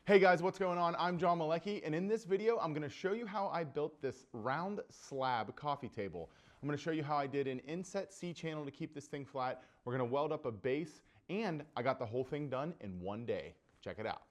Hey guys, what's going on? I'm John Malecki, and in this video, I'm gonna show you how I built this round slab coffee table. I'm gonna show you how I did an inset C-channel to keep this thing flat. We're gonna weld up a base, and I got the whole thing done in one day. Check it out.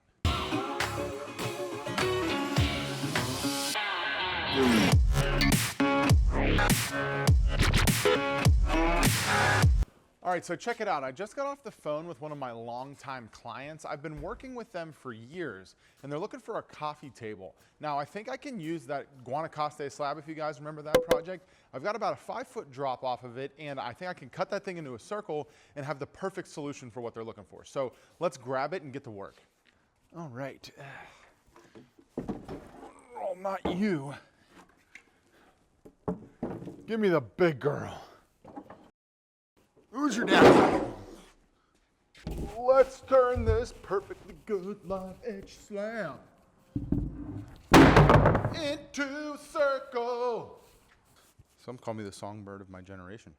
All right, so check it out. I just got off the phone with one of my longtime clients. I've been working with them for years, and they're looking for a coffee table. Now, I think I can use that Guanacaste slab, if you guys remember that project. I've got about a 5-foot drop off of it, and I think I can cut that thing into a circle and have the perfect solution for what they're looking for. So let's grab it and get to work. All right. Oh, not you. Give me the big girl. Who's your dad? Let's turn this perfectly good live edge slab into circle. Some call me the songbird of my generation.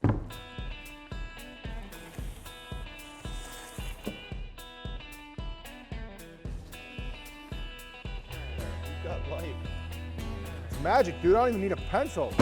You got life. It's magic, dude. I don't even need a pencil.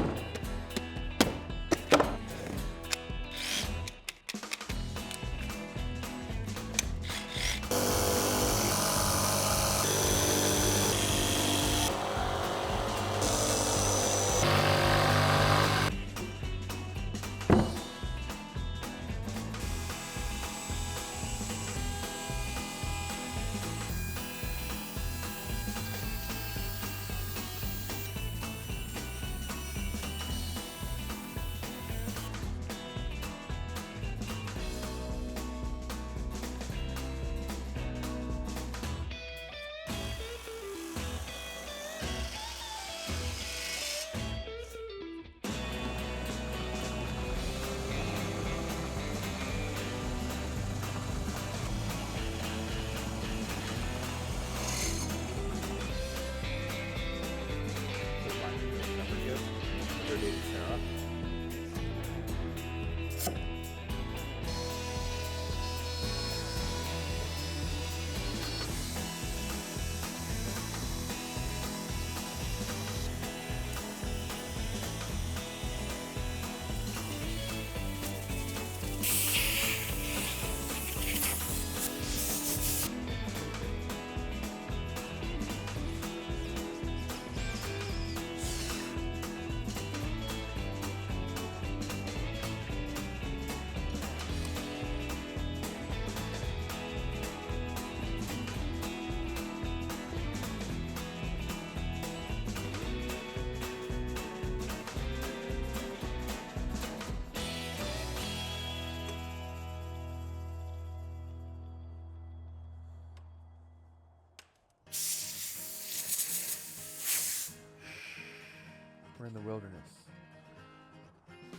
We're in the wilderness,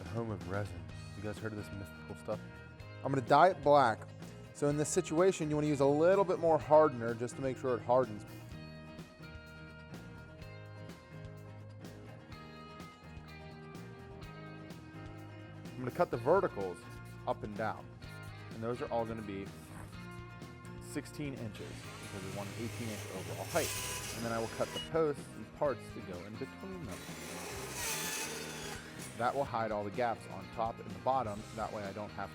the home of resin. You guys heard of this mystical stuff? I'm gonna dye it black. So in this situation, you wanna use a little bit more hardener just to make sure it hardens. I'm gonna cut the verticals up and down. And those are all gonna be 16 inches because we want an 18-inch overall height. And then I will cut the posts and parts to go in between them. That will hide all the gaps on top and the bottom. That way I don't have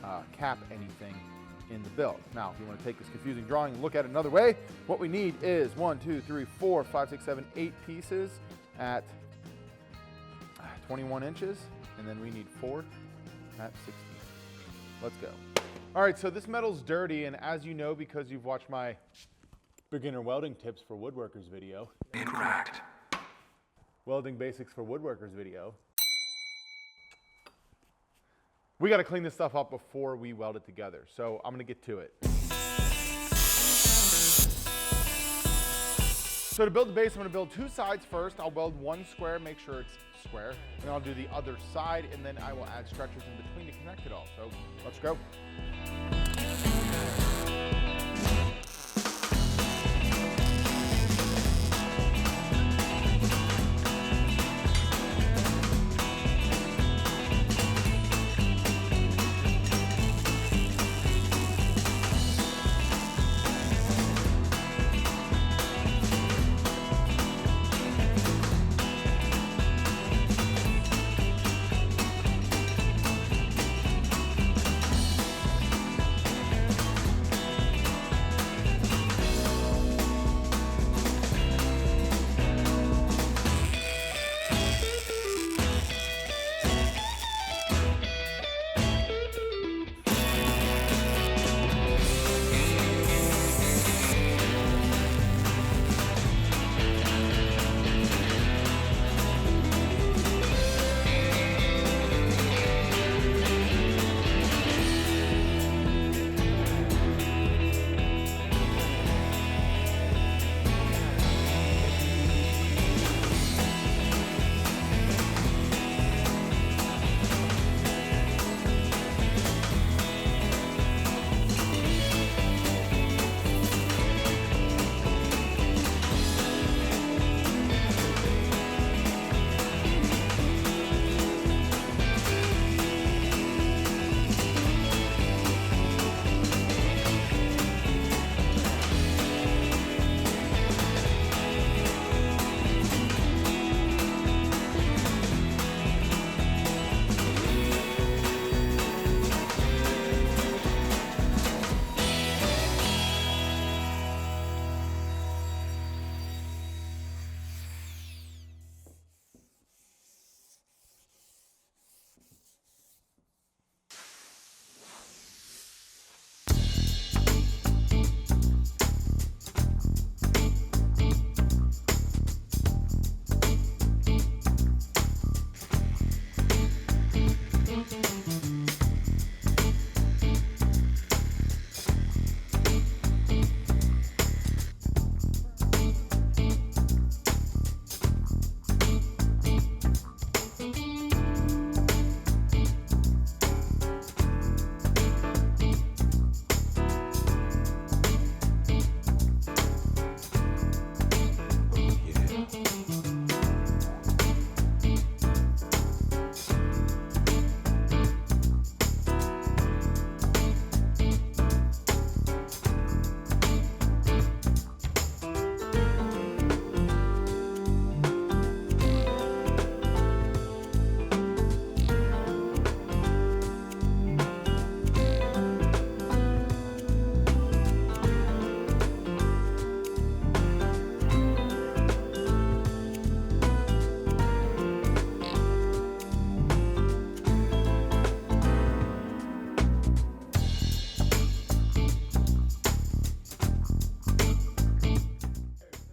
to cap anything in the build. Now, if you want to take this confusing drawing and look at it another way, what we need is 1, 2, 3, 4, 5, 6, 7, 8 pieces at 21 inches. And then we need 4 at 16. Let's go. All right, so this metal's dirty, and as you know, because you've watched my beginner welding tips for woodworkers video, incorrect. Welding basics for woodworkers video, we got to clean this stuff up before we weld it together. So I'm going to get to it. So to build the base, I'm going to build 2 sides first. I'll weld one square, make sure it's square. And I'll do the other side, and then I will add stretchers in between to connect it all. So let's go.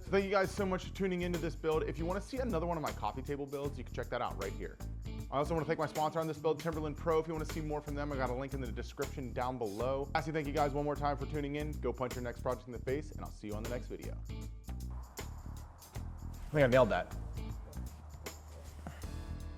So thank you guys so much for tuning into this build. If you want to see another one of my coffee table builds, you can check that out right here. I also want to thank my sponsor on this build, Timberland Pro. If you want to see more from them, I got a link in the description down below. Lastly, thank you guys one more time for tuning in. Go punch your next project in the face, and I'll see you on the next video. I think I nailed that.